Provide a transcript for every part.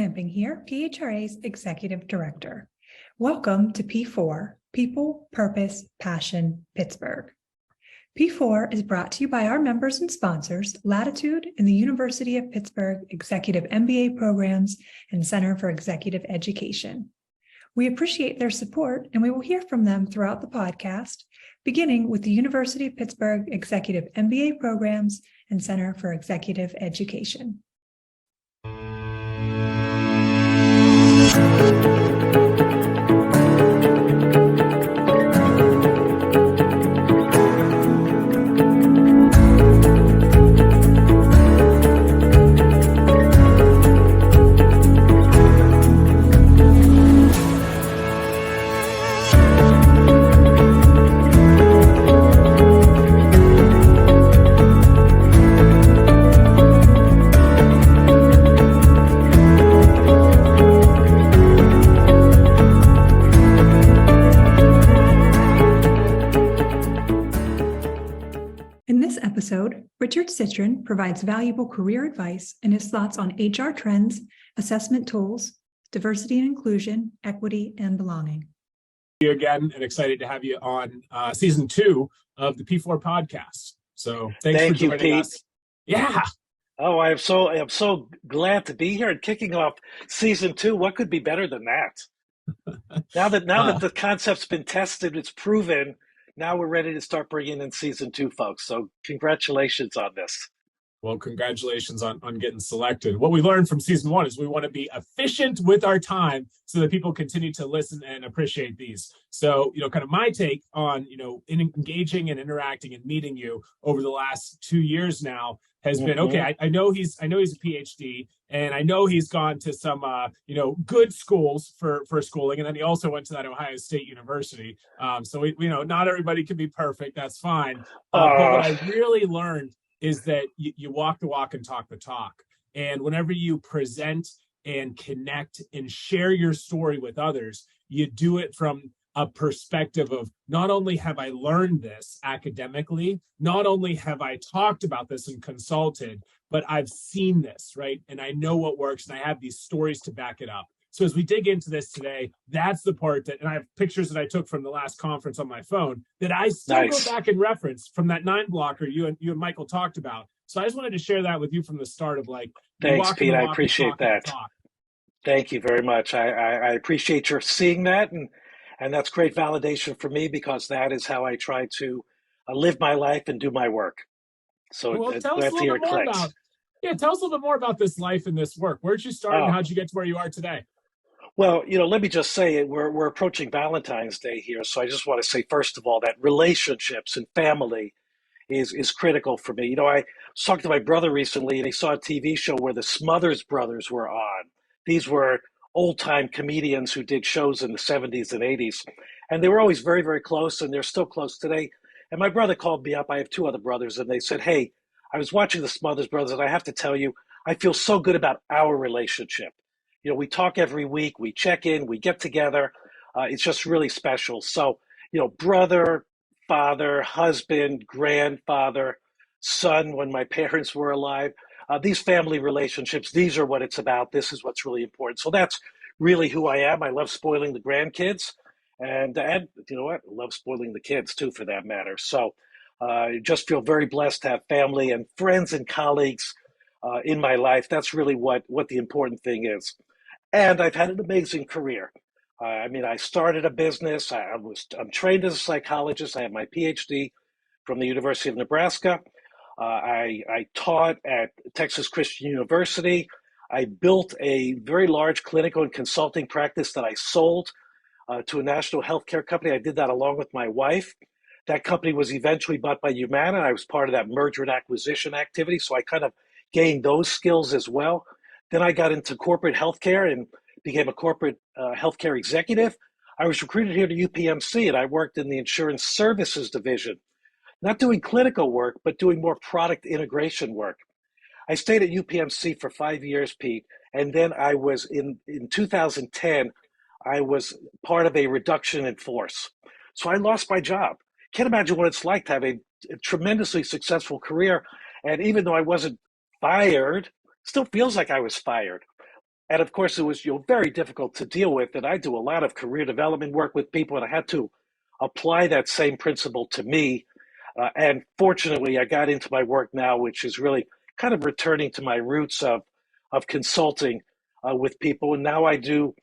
Lamping here, PHRA's Executive Director. Welcome to P4, People, Purpose, Passion, Pittsburgh. P4 is brought to you by our members and sponsors, Latitude and the University of Pittsburgh Executive MBA Programs and Center for Executive Education. We appreciate their support, and we will hear from them throughout the podcast, beginning with the University of Pittsburgh Executive MBA Programs and Center for Executive Education. Richard Citrin provides valuable career advice and his thoughts on HR trends, assessment tools, diversity and inclusion, equity, and belonging. You again, and excited to have you on season 2 of the P4 podcast. So thanks for joining Pete. us. Yeah. Oh, I am so glad to be here and kicking off season 2. What could be better than that? Now that the concept's been tested, it's proven. Now we're ready to start bringing in season 2, folks. So congratulations on this. Well, congratulations on getting selected. What we learned from season 1 is we want to be efficient with our time so that people continue to listen and appreciate these. So, kind of my take on, in engaging and interacting and meeting you over the last 2 years now has been, okay, I know he's a PhD, and I know he's gone to some, good schools for schooling. And then he also went to that Ohio State University. So, not everybody can be perfect. That's fine. But what I really learned is that you walk the walk and talk the talk. And whenever you present and connect and share your story with others, you do it from a perspective of not only have I learned this academically, not only have I talked about this and consulted, but I've seen this, right? And I know what works, and I have these stories to back it up. So as we dig into this today, that's the part that, and I have pictures that I took from the last conference on my phone that I still go back and reference from that 9 blocker you and Michael talked about. So I just wanted to share that with you from the start of thanks, Pete. I appreciate that. Thank you very much. I appreciate your seeing that, and that's great validation for me, because that is how I try to live my life and do my work. So tell us a little bit more about. Yeah, tell us a little bit more about this life and this work. Where'd you start, and how'd you get to where you are today? Well, let me just say we're approaching Valentine's Day here. So I just want to say, first of all, that relationships and family is critical for me. I was talking to my brother recently, and he saw a TV show where the Smothers Brothers were on. These were old-time comedians who did shows in the 70s and 80s. And they were always very, very close, and they're still close today. And my brother called me up. I have 2 other brothers, and they said, hey, I was watching the Smothers Brothers, and I have to tell you, I feel so good about our relationship. We talk every week, we check in, we get together. It's just really special. So, brother, father, husband, grandfather, son, when my parents were alive, these family relationships, these are what it's about. This is what's really important. So that's really who I am. I love spoiling the grandkids, and you know what? I love spoiling the kids too, for that matter. So I just feel very blessed to have family and friends and colleagues in my life. That's really what the important thing is. And I've had an amazing career. I started a business. I'm trained as a psychologist. I have my PhD from the University of Nebraska. I taught at Texas Christian University. I built a very large clinical and consulting practice that I sold to a national healthcare company. I did that along with my wife. That company was eventually bought by Humana, and I was part of that merger and acquisition activity. So I kind of gained those skills as well. Then I got into corporate healthcare and became a corporate healthcare executive. I was recruited here to UPMC, and I worked in the insurance services division, not doing clinical work, but doing more product integration work. I stayed at UPMC for 5 years, Pete, and then I was in 2010, I was part of a reduction in force. So I lost my job. Can't imagine what it's like to have a tremendously successful career. And even though I wasn't fired, still feels like I was fired. And of course, it was very difficult to deal with. And I do a lot of career development work with people, and I had to apply that same principle to me. And fortunately, I got into my work now, which is really kind of returning to my roots of consulting with people. And now I do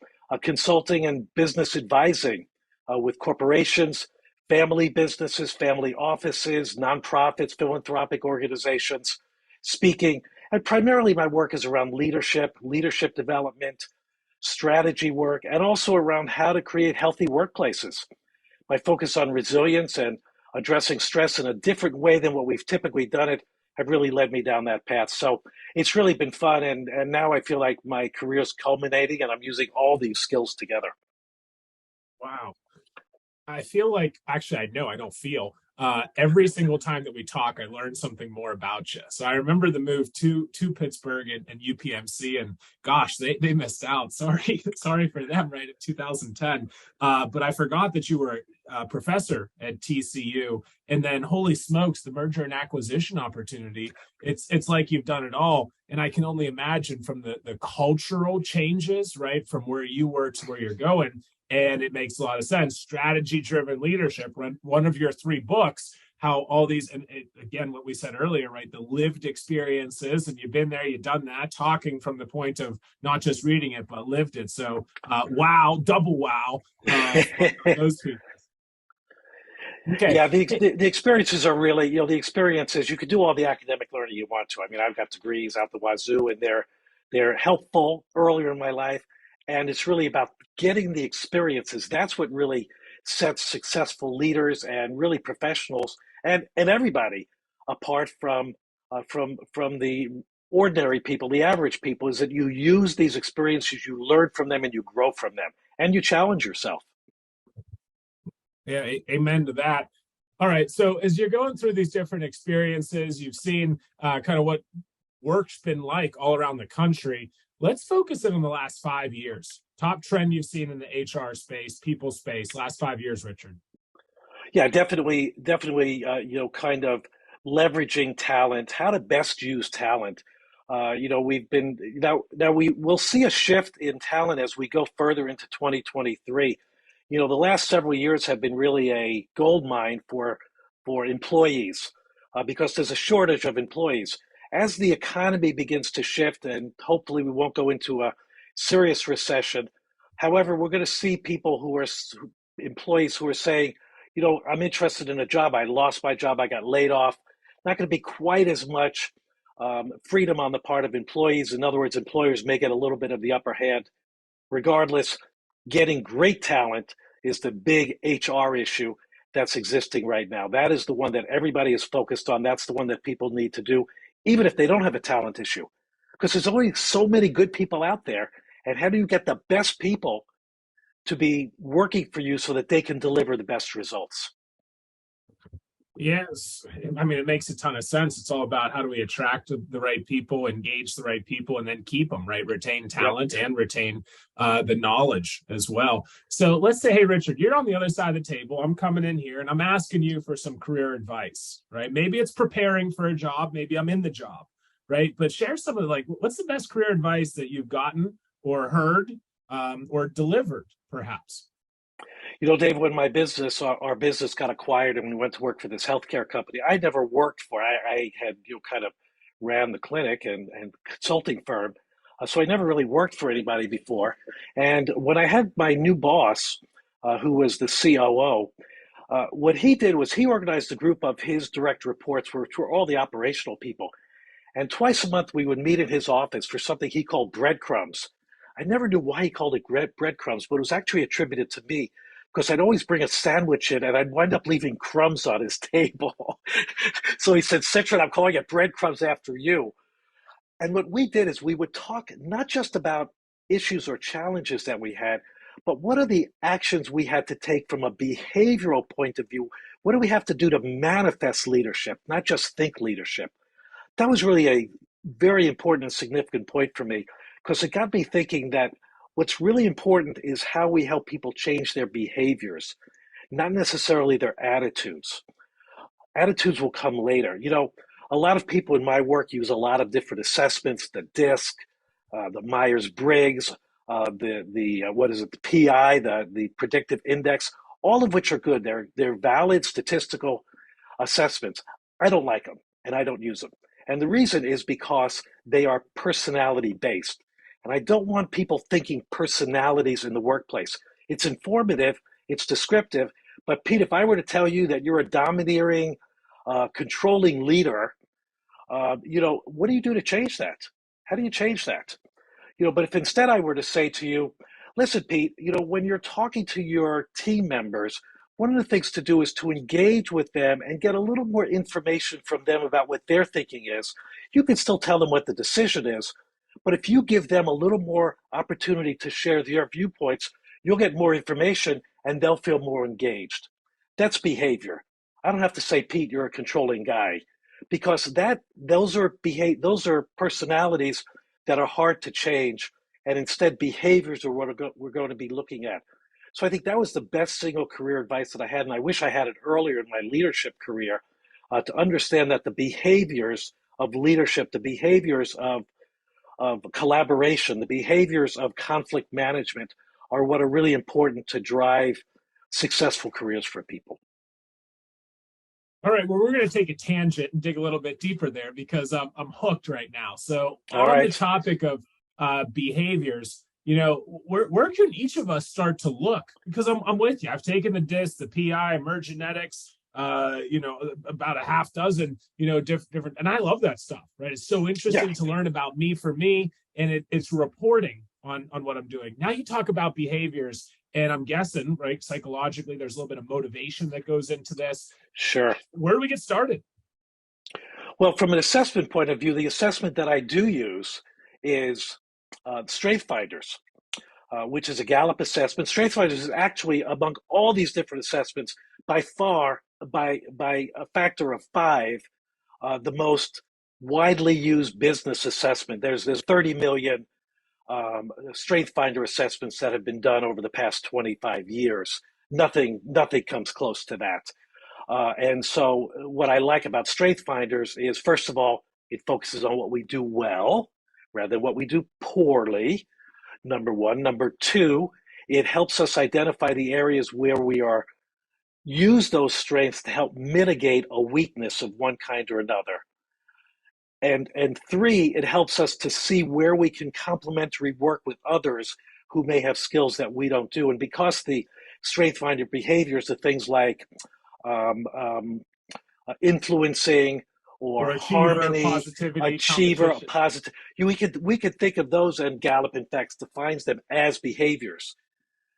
consulting and business advising with corporations, family businesses, family offices, nonprofits, philanthropic organizations, speaking. And primarily my work is around leadership development, strategy work, and also around how to create healthy workplaces. My focus on resilience and addressing stress in a different way than what we've typically done it have really led me down that path. So it's really been fun. And now I feel like my career is culminating and I'm using all these skills together. Wow. I feel like, actually, I know I don't feel. Every single time that we talk, I learn something more about you. So I remember the move to Pittsburgh and UPMC, and gosh, they missed out. Sorry, sorry for them, right, in 2010. But I forgot that you were a professor at TCU, and then holy smokes, the merger and acquisition opportunity. It's like you've done it all, and I can only imagine from the cultural changes, right, from where you were to where you're going. And it makes a lot of sense. Strategy driven leadership, one of your 3 books, how all these, and again, what we said earlier, right? The lived experiences, and you've been there, you've done that, talking from the point of not just reading it, but lived it. So, wow, double wow, those people. Okay. Yeah, the experiences are really, the experiences, you could do all the academic learning you want to. I mean, I've got degrees out the wazoo, and they're helpful earlier in my life. And it's really about getting the experiences. That's what really sets successful leaders and really professionals and everybody apart from the ordinary people, the average people, is that you use these experiences, you learn from them, and you grow from them, and you challenge yourself. Yeah, amen to that. All right. So as you're going through these different experiences, you've seen kind of what work's been like all around the country. Let's focus in on the last 5 years. Top trend you've seen in the HR space, people space, last 5 years, Richard. Yeah, definitely, kind of leveraging talent, how to best use talent. We've been now we will see a shift in talent as we go further into 2023. The last several years have been really a gold mine for employees because there's a shortage of employees. As the economy begins to shift, and hopefully we won't go into a serious recession. However, we're going to see people employees who are saying, I'm interested in a job. I lost my job. I got laid off. Not going to be quite as much freedom on the part of employees. In other words, employers may get a little bit of the upper hand. Regardless, getting great talent is the big HR issue that's existing right now. That is the one that everybody is focused on. That's the one that people need to do, even if they don't have a talent issue, because there's only so many good people out there. And how do you get the best people to be working for you so that they can deliver the best results? Yes. I mean, it makes a ton of sense. It's all about how do we attract the right people, engage the right people, and then keep them, right? Retain talent and retain the knowledge as well. So let's say, hey, Richard, you're on the other side of the table. I'm coming in here and I'm asking you for some career advice, right? Maybe it's preparing for a job. Maybe I'm in the job, right? But share some of what's the best career advice that you've gotten or heard or delivered, perhaps? Dave, when our business got acquired and we went to work for this healthcare company, I never worked for, I had, kind of ran the clinic and consulting firm. So I never really worked for anybody before. And when I had my new boss, who was the COO, what he did was he organized a group of his direct reports, which were all the operational people. And twice a month, we would meet in his office for something he called breadcrumbs. I never knew why he called it breadcrumbs, but it was actually attributed to me because I'd always bring a sandwich in and I'd wind up leaving crumbs on his table. So he said, Citrin, I'm calling it breadcrumbs after you. And what we did is we would talk not just about issues or challenges that we had, but what are the actions we had to take from a behavioral point of view? What do we have to do to manifest leadership, not just think leadership? That was really a very important and significant point for me because it got me thinking that what's really important is how we help people change their behaviors, not necessarily their attitudes. Attitudes will come later. A lot of people in my work use a lot of different assessments, the DISC, the Myers-Briggs, what is it, the PI, the predictive index, all of which are good. They're valid statistical assessments. I don't like them and I don't use them. And the reason is because they are personality based. And I don't want people thinking personalities in the workplace. It's informative, it's descriptive. But Pete, if I were to tell you that you're a domineering, controlling leader, what do you do to change that? How do you change that? But if instead I were to say to you, listen, Pete, when you're talking to your team members, one of the things to do is to engage with them and get a little more information from them about what their thinking is. You can still tell them what the decision is, but if you give them a little more opportunity to share their viewpoints, you'll get more information and they'll feel more engaged. That's behavior. I don't have to say, Pete, you're a controlling guy, because those are personalities that are hard to change, and instead behaviors are what we're going to be looking at. So I think that was the best single career advice that I had, and I wish I had it earlier in my leadership career, to understand that the behaviors of leadership, the behaviors of collaboration, the behaviors of conflict management are what are really important to drive successful careers for people. All right, well, we're going to take a tangent and dig a little bit deeper there because I'm hooked right now. So on the topic of behaviors, where can each of us start to look? Because I'm with you. I've taken the DISC, the PI, Emergenetics, about a half dozen, different, and I love that stuff, right? It's so interesting to learn about me for me, and it's reporting on what I'm doing. Now you talk about behaviors, and I'm guessing, right, psychologically, there's a little bit of motivation that goes into this. Sure. Where do we get started? Well, from an assessment point of view, the assessment that I do use is Strength Finders, which is a Gallup assessment. Strength Finders is actually, among all these different assessments, by far, by a factor of 5, the most widely used business assessment. There's 30 million Strength Finder assessments that have been done over the past 25 years. Nothing comes close to that. And so what I like about Strength Finders is, first of all, it focuses on what we do well rather than what we do poorly, number one. Number two, it helps us identify the areas where we use those strengths to help mitigate a weakness of one kind or another. And three, it helps us to see where we can complementary work with others who may have skills that we don't do. And because the Strength Finder behaviors are things like influencing or achiever, harmony, positivity, achiever, positive. We could think of those, and Gallup, in fact, defines them as behaviors.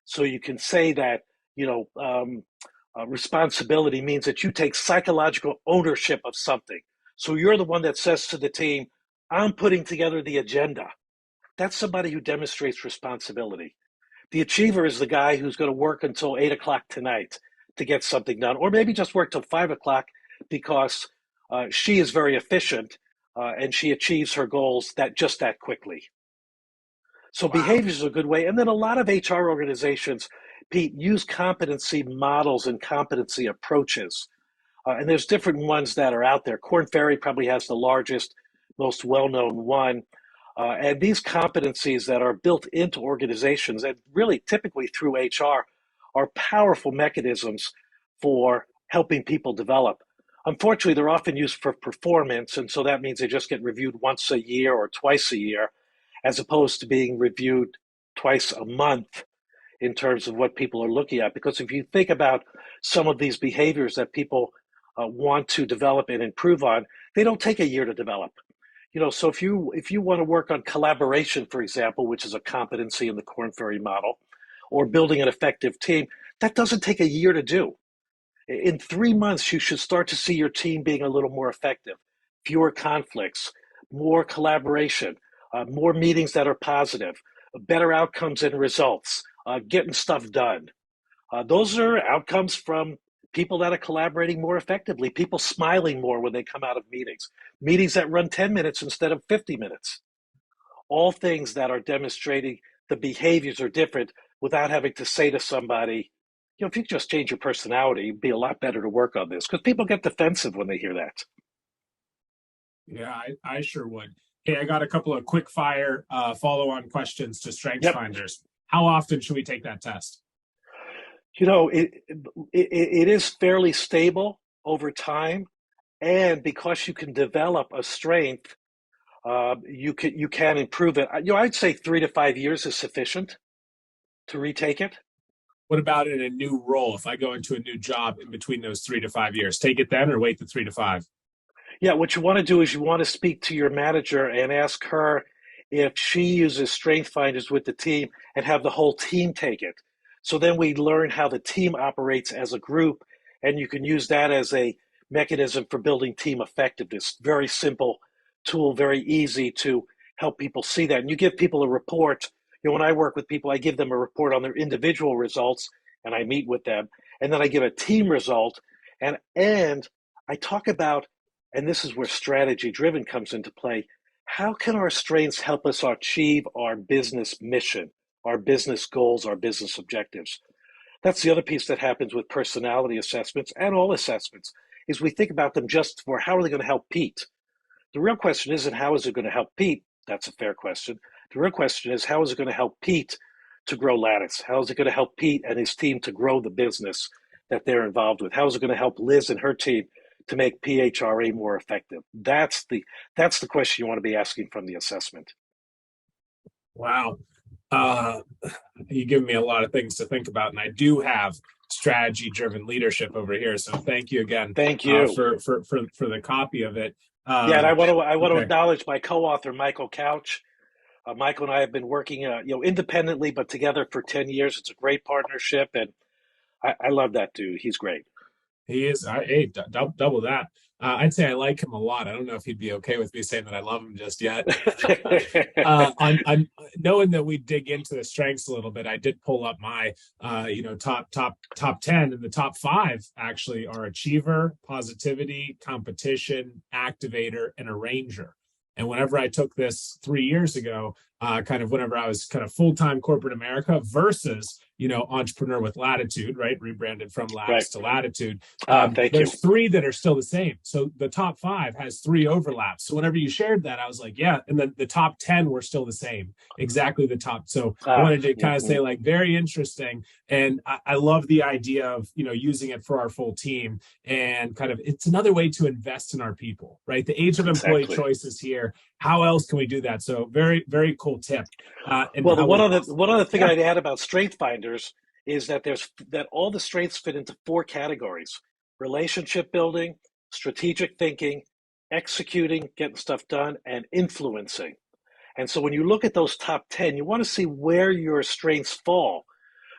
So you can say that responsibility means that you take psychological ownership of something. So you're the one that says to the team, "I'm putting together the agenda." That's somebody who demonstrates responsibility. The achiever is the guy who's going to work until 8 o'clock tonight to get something done, or maybe just work till 5 o'clock because she is very efficient and she achieves her goals that quickly. So behaviors is a good way. And then a lot of HR organizations, Pete, use competency models and competency approaches. And there's different ones that are out there. Korn Ferry probably has the largest, most well-known one. And these competencies that are built into organizations, and really typically through HR, are powerful mechanisms for helping people develop. Unfortunately, they're often used for performance, and so that means they just get reviewed once a year or twice a year, as opposed to being reviewed twice a month in terms of what people are looking at. Because if you think about some of these behaviors that people want to develop and improve on, they don't take a year to develop. So if you want to work on collaboration, for example, which is a competency in the Korn Ferry model, or building an effective team, that doesn't take a year to do. In 3 months, you should start to see your team being a little more effective, fewer conflicts, more collaboration, more meetings that are positive, better outcomes and results, getting stuff done. Those are outcomes from people that are collaborating more effectively, people smiling more when they come out of meetings that run 10 minutes instead of 50 minutes. All things that are demonstrating the behaviors are different without having to say to somebody, if you just change your personality, it'd be a lot better to work on this, because people get defensive when they hear that. Yeah, I sure would. Hey, I got a couple of quick fire follow-on questions to Strengths Yep. Finders. How often should we take that test? You know, it is fairly stable over time, and because you can develop a strength, you can improve it. You know, I'd say 3 to 5 years is sufficient to retake it. What about in a new role? If I go into a new job in between those 3 to 5 years, take it then or wait the 3 to 5? Yeah, what you want to do is you want to speak to your manager and ask her if she uses strength finders with the team and have the whole team take it. So then we learn how the team operates as a group, and you can use that as a mechanism for building team effectiveness. Very simple tool, very easy to help people see that. And you give people a report. You know, when I work with people, I give them a report on their individual results and I meet with them. And then I give a team result and I talk about, and this is where strategy driven comes into play. How can our strengths help us achieve our business mission, our business goals, our business objectives? That's the other piece that happens with personality assessments and all assessments is we think about them just for how are they going to help Pete? The real question isn't how is it going to help Pete? That's a fair question. The real question is how is it going to help Pete to grow Lattice? How is it going to help Pete and his team to grow the business that they're involved with? How is it going to help Liz and her team to make PHRA more effective? That's the question you want to be asking from the assessment. Wow. Uh, you give me a lot of things to think about, and I do have strategy-driven leadership over here. So thank you again. Thank you for the copy of it. Yeah, and I want to okay. acknowledge my co-author Michael Couch. Michael and I have been working, independently but together for 10 years. It's a great partnership, and I love that dude. He's great. He is. Hey, double that. I'd say I like him a lot. I don't know if he'd be okay with me saying that I love him just yet. On knowing that we dig into the strengths a little bit, I did pull up my, top 10, and the top 5 actually are achiever, positivity, competition, activator, and arranger. And whenever I took this 3 years ago, kind of whenever I was kind of full-time corporate America versus, entrepreneur with latitude, right? Rebranded from Lattice to Latitude. There's 3 that are still the same. So the top 5 has 3 overlaps. So whenever you shared that, I was like, yeah. And then the top 10 were still the same, exactly the top. So I wanted to kind of say like, very interesting. And I love the idea of, using it for our full team and kind of, it's another way to invest in our people, right? The age of employee choices here. How else can we do that? So very, very cool tip. One other thing I'd add about Strength Finders is that that all the strengths fit into 4 categories: relationship building, strategic thinking, executing, getting stuff done, and influencing. And so when you look at those top 10, you want to see where your strengths fall.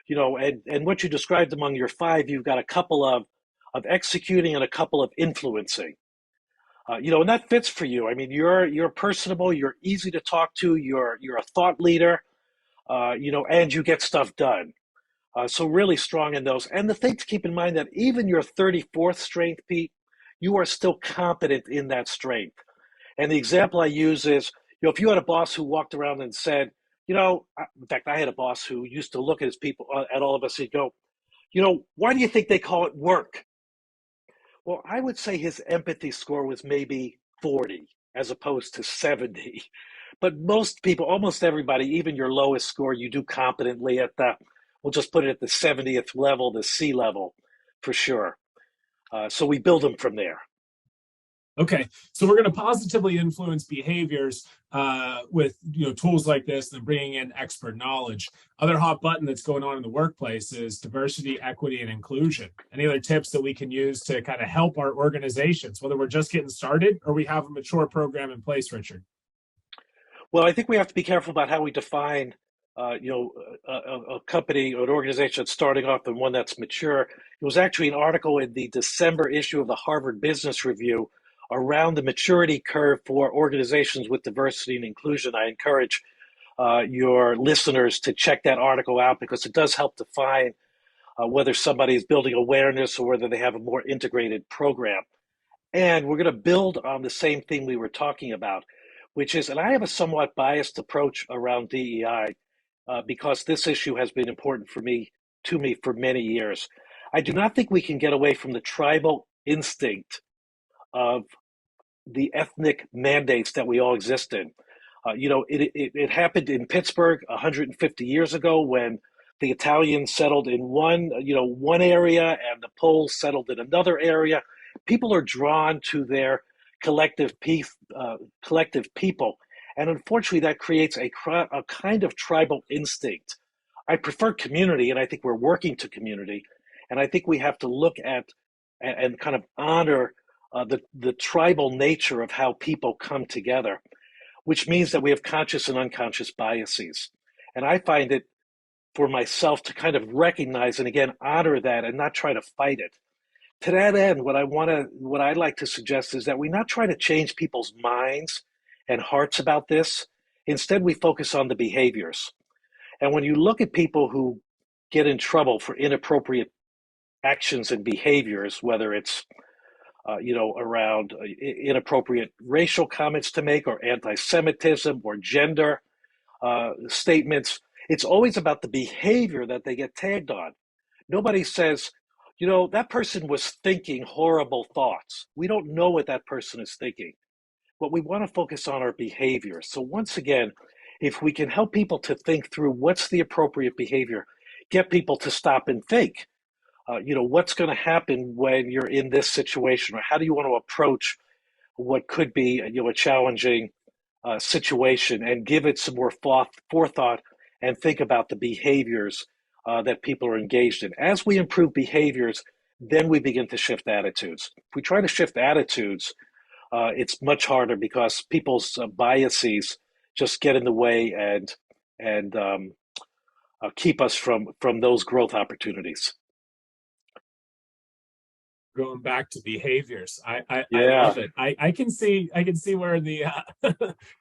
And what you described among your 5, you've got a couple of executing and a couple of influencing. And that fits for you. I mean, you're personable, you're easy to talk to, you're a thought leader, and you get stuff done. So really strong in those. And the thing to keep in mind that even your 34th strength, Pete, you are still competent in that strength. And the example I use is, if you had a boss who walked around and said, in fact, I had a boss who used to look at his people, at all of us, he'd go, why do you think they call it work? Well, I would say his empathy score was maybe 40 as opposed to 70. But most people, almost everybody, even your lowest score, you do competently at we'll just put it at the 70th level, the C level, for sure. So we build them from there. Okay, so we're going to positively influence behaviors with tools like this and bringing in expert knowledge. Other hot button that's going on in the workplace is diversity, equity, and inclusion. Any other tips that we can use to kind of help our organizations, whether we're just getting started or we have a mature program in place, Richard? Well, I think we have to be careful about how we define a company or an organization that's starting off and one that's mature. It was actually an article in the December issue of the Harvard Business Review around the maturity curve for organizations with diversity and inclusion. I encourage your listeners to check that article out because it does help define whether somebody is building awareness or whether they have a more integrated program. And we're going to build on the same thing we were talking about, which is, and I have a somewhat biased approach around DEI because this issue has been important to me for many years. I do not think we can get away from the tribal instinct of the ethnic mandates that we all exist in. It happened in Pittsburgh 150 years ago when the Italians settled in one area and the Poles settled in another area. People are drawn to their collective people, and unfortunately, that creates a kind of tribal instinct. I prefer community, and I think we're working to community, and I think we have to look at and kind of honor the tribal nature of how people come together, which means that we have conscious and unconscious biases. And I find it for myself to kind of recognize and again honor that and not try to fight it. To that end, what I'd like to suggest is that we not try to change people's minds and hearts about this. Instead, we focus on the behaviors. And when you look at people who get in trouble for inappropriate actions and behaviors, whether it's around inappropriate racial comments to make or anti-Semitism or gender statements, it's always about the behavior that they get tagged on. Nobody says, that person was thinking horrible thoughts. We don't know what that person is thinking. But we want to focus on our behavior. So once again, if we can help people to think through what's the appropriate behavior, get people to stop and think, what's going to happen when you're in this situation, or how do you want to approach what could be a challenging situation, and give it some more forethought and think about the behaviors that people are engaged in. As we improve behaviors, then we begin to shift attitudes. If we try to shift attitudes, it's much harder because people's biases just get in the way and keep us from those growth opportunities. Going back to behaviors, I Yeah. love it. I can see where the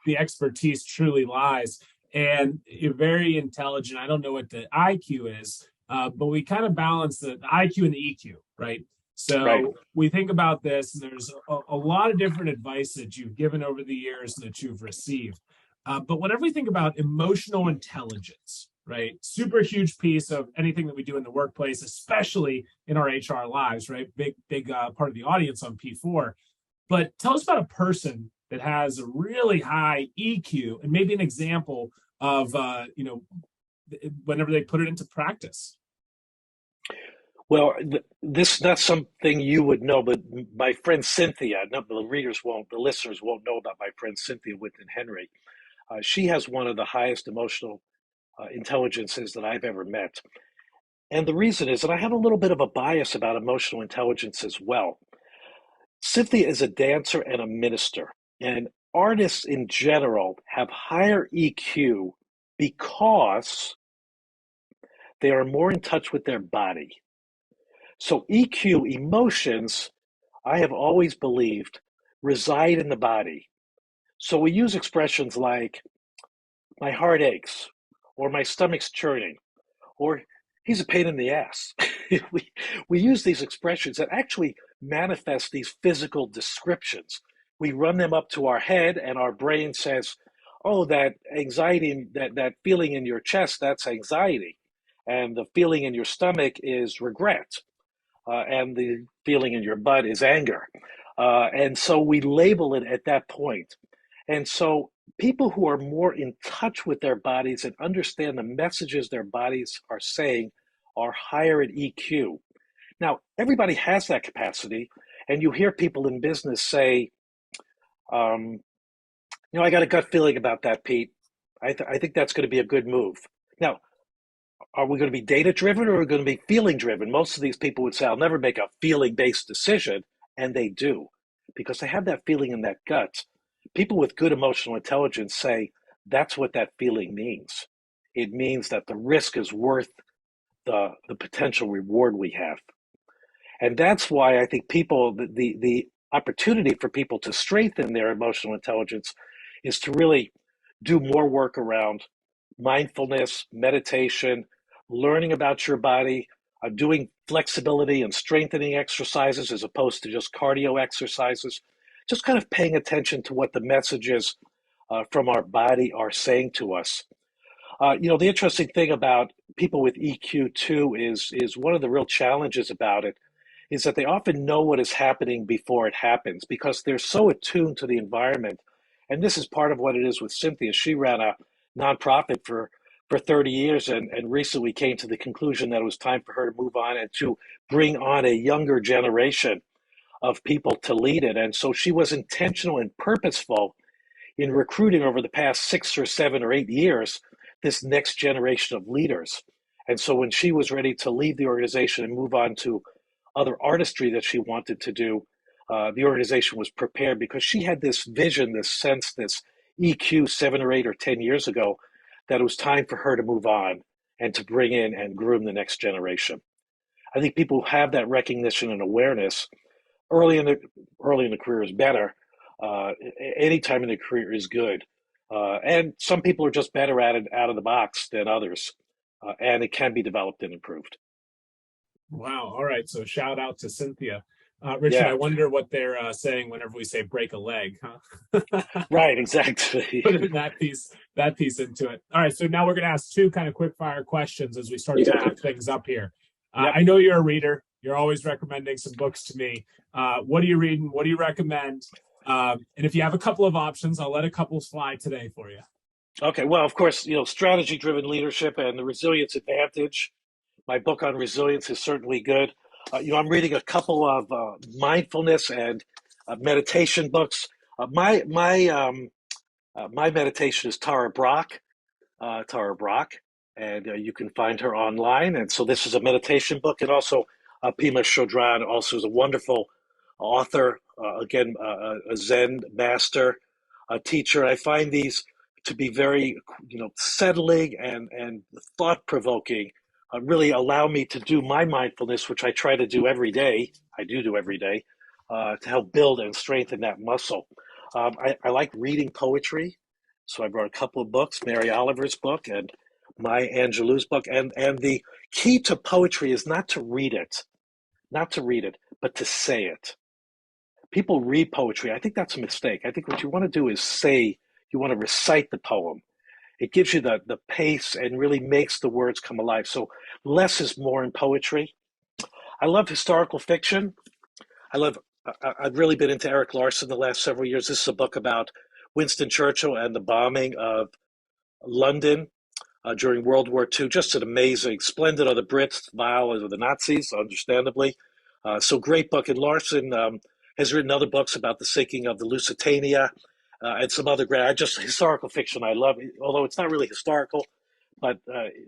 the expertise truly lies, and you're very intelligent. I don't know what the IQ is, but we kind of balance the IQ and the EQ, right? So Right. we think about this, and there's a lot of different advice that you've given over the years that you've received. But whenever we think about emotional intelligence, right? Super huge piece of anything that we do in the workplace, especially in our HR lives, right? Big part of the audience on P4. But tell us about a person that has a really high EQ and maybe an example of, whenever they put it into practice. Well, this is not something you would know, but my friend Cynthia, the listeners won't know about my friend Cynthia Whitten-Henry. She has one of the highest emotional intelligences that I've ever met. And the reason is that I have a little bit of a bias about emotional intelligence as well. Cynthia is a dancer and a minister, and artists in general have higher EQ because they are more in touch with their body. So EQ, emotions, I have always believed, reside in the body. So we use expressions like, my heart aches, or my stomach's churning, or he's a pain in the ass. we use these expressions that actually manifest these physical descriptions. We run them up to our head, and our brain says, oh, that anxiety, that feeling in your chest, that's anxiety. And the feeling in your stomach is regret. And the feeling in your butt is anger. And so we label it at that point. And so people who are more in touch with their bodies and understand the messages their bodies are saying are higher at EQ. Now, everybody has that capacity. And you hear people in business say, I got a gut feeling about that, Pete. I think that's going to be a good move. Now, are we going to be data driven or are we going to be feeling driven? Most of these people would say, I'll never make a feeling based decision. And they do, because they have that feeling in that gut. People with good emotional intelligence say that's what that feeling means. It means that the risk is worth the potential reward we have. And that's why I think the opportunity for people to strengthen their emotional intelligence is to really do more work around mindfulness, meditation, learning about your body, doing flexibility and strengthening exercises as opposed to just cardio exercises, just kind of paying attention to what the messages from our body are saying to us. The interesting thing about people with EQ too is one of the real challenges about it is that they often know what is happening before it happens because they're so attuned to the environment. And this is part of what it is with Cynthia. She ran a nonprofit for 30 years and recently came to the conclusion that it was time for her to move on and to bring on a younger generation of people to lead it. And so she was intentional and purposeful in recruiting over the past 6 or 7 or 8 years this next generation of leaders. And so when she was ready to leave the organization and move on to other artistry that she wanted to do, the organization was prepared because she had this vision, this sense, this EQ 7 or 8 or 10 years ago that it was time for her to move on and to bring in and groom the next generation. I think people who have that recognition and awareness early in the career is better. Any time in the career is good, and some people are just better at it out of the box than others, and it can be developed and improved. Wow. All right. So shout out to Cynthia. Richard, I Yeah, wonder what they're saying whenever we say break a leg, huh? right, exactly. Putting that piece into it. All right. So now we're going to ask two kind of quick fire questions as we start to wrap things up here. Yep. I know you're a reader. You're always recommending some books to me. What are you reading? What do you recommend? And if you have a couple of options, I'll let a couple fly today for you. Okay, well, of course, strategy-driven leadership and the resilience advantage. My book on resilience is certainly good. I'm reading a couple of mindfulness and meditation books. My meditation is Tara Brach, and you can find her online. And so this is a meditation book, and also Pima Chodron also is a wonderful author. Again, a Zen master, a teacher. I find these to be very, settling and thought provoking. Really allow me to do my mindfulness, which I try to do every day. I do every day to help build and strengthen that muscle. I like reading poetry, so I brought a couple of books, Mary Oliver's book and Maya Angelou's book. And the key to poetry is not to read it, but to say it. People read poetry. I think that's a mistake. I think what you want to do is say, you want to recite the poem. It gives you the pace and really makes the words come alive. So less is more in poetry. I love historical fiction. I've really been into Eric Larson the last several years. This is a book about Winston Churchill and the bombing of London during World War II. Just an amazing, splendid are the Brits, vile are the Nazis, understandably. So great book. And Larson has written other books about the sinking of the Lusitania and some other historical fiction I love, although it's not really historical, but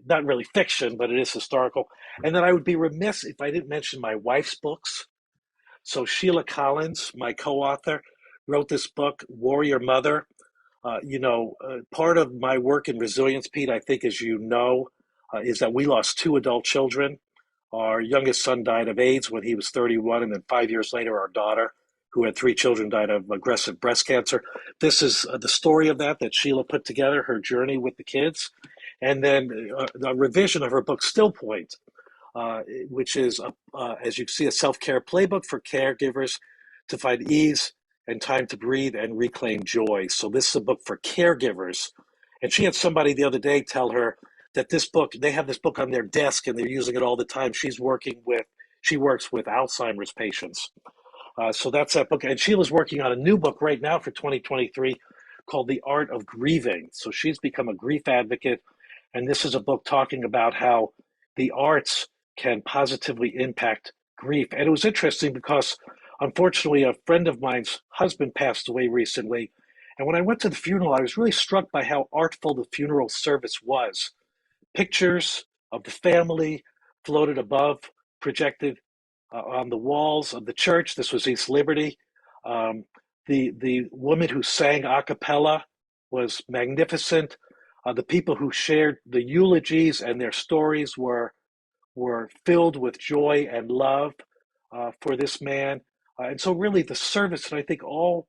not really fiction, but it is historical. And then I would be remiss if I didn't mention my wife's books. So Sheila Collins, my co-author, wrote this book, Warrior Mother. Part of my work in resilience, Pete, I think, as you know, is that we lost two adult children. Our youngest son died of AIDS when he was 31, and then 5 years later, our daughter, who had three children, died of aggressive breast cancer. This is the story of that Sheila put together, her journey with the kids. And then a revision of her book, Still Point, which is, as you can see, a self-care playbook for caregivers to find ease and time to breathe and reclaim joy. So this is a book for caregivers. And she had somebody the other day tell her that they have this book on their desk and they're using it all the time. She works with Alzheimer's patients. So that's that book. And Sheila's working on a new book right now for 2023 called The Art of Grieving. So she's become a grief advocate. And this is a book talking about how the arts can positively impact grief. And it was interesting because, unfortunately, a friend of mine's husband passed away recently. And when I went to the funeral, I was really struck by how artful the funeral service was. Pictures of the family floated above, projected on the walls of the church. This was East Liberty. The woman who sang a cappella was magnificent. The people who shared the eulogies and their stories were filled with joy and love for this man. And so really the service, and I think all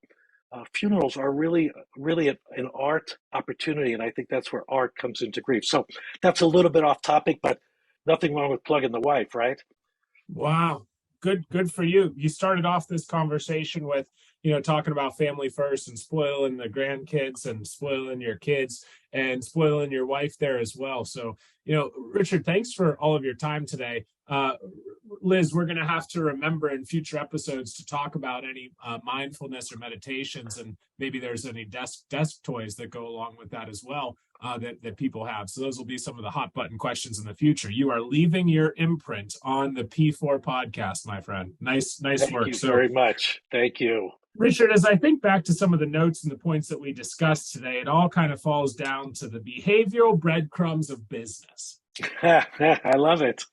funerals are really an art opportunity. And I think that's where art comes into grief. So that's a little bit off topic, but nothing wrong with plugging the wife, right? Wow. Good for you. You started off this conversation with, talking about family first and spoiling the grandkids and spoiling your kids and spoiling your wife there as well. So, Richard, thanks for all of your time today. Liz, we're going to have to remember in future episodes to talk about any mindfulness or meditations, and maybe there's any desk toys that go along with that as well that people have. So those will be some of the hot button questions in the future. You are leaving your imprint on the P4 podcast, my friend. Nice work. Thank you very much. Thank you. Richard, as I think back to some of the notes and the points that we discussed today, it all kind of falls down to the behavioral breadcrumbs of business. I love it.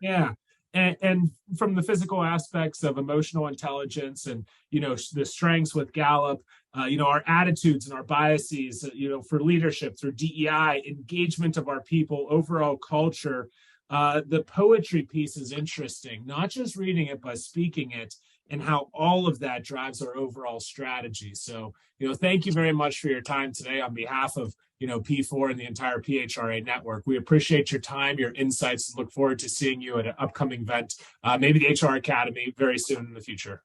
Yeah. And from the physical aspects of emotional intelligence and, the strengths with Gallup, our attitudes and our biases, for leadership through DEI, engagement of our people, overall culture. The poetry piece is interesting, not just reading it, but speaking it, and how all of that drives our overall strategy. So, thank you very much for your time today on behalf of, P4 and the entire PHRA network. We appreciate your time, your insights, and look forward to seeing you at an upcoming event, maybe the HR Academy very soon in the future.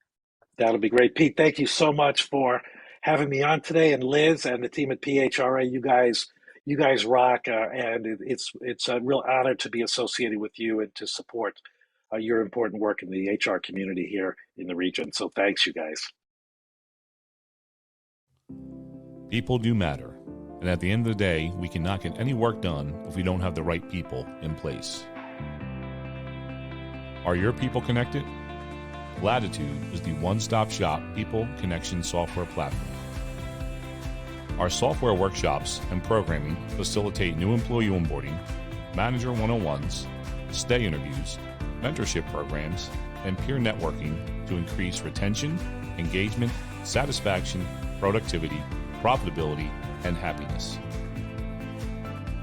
That'll be great. Pete, thank you so much for having me on today. And Liz and the team at PHRA, you guys rock. And it's a real honor to be associated with you and to support your important work in the HR community here in the region. So thanks, you guys. People do matter. And at the end of the day, we cannot get any work done if we don't have the right people in place. Are your people connected? Latitude is the one-stop shop people connection software platform. Our software workshops and programming facilitate new employee onboarding, manager one-on-ones, stay interviews, mentorship programs, and peer networking to increase retention, engagement, satisfaction, productivity, profitability, and happiness.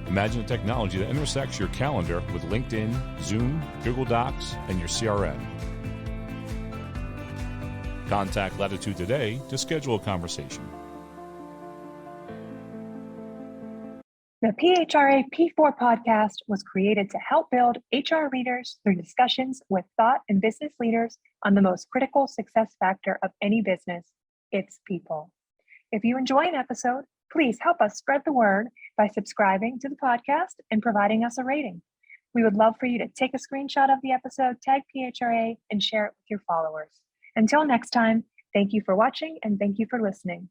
Imagine a technology that intersects your calendar with LinkedIn, Zoom, Google Docs, and your CRM. Contact Latitude today to schedule a conversation. The PHRA P4 podcast was created to help build HR leaders through discussions with thought and business leaders on the most critical success factor of any business, its people. If you enjoy an episode, please help us spread the word by subscribing to the podcast and providing us a rating. We would love for you to take a screenshot of the episode, tag PHRA, and share it with your followers. Until next time, thank you for watching and thank you for listening.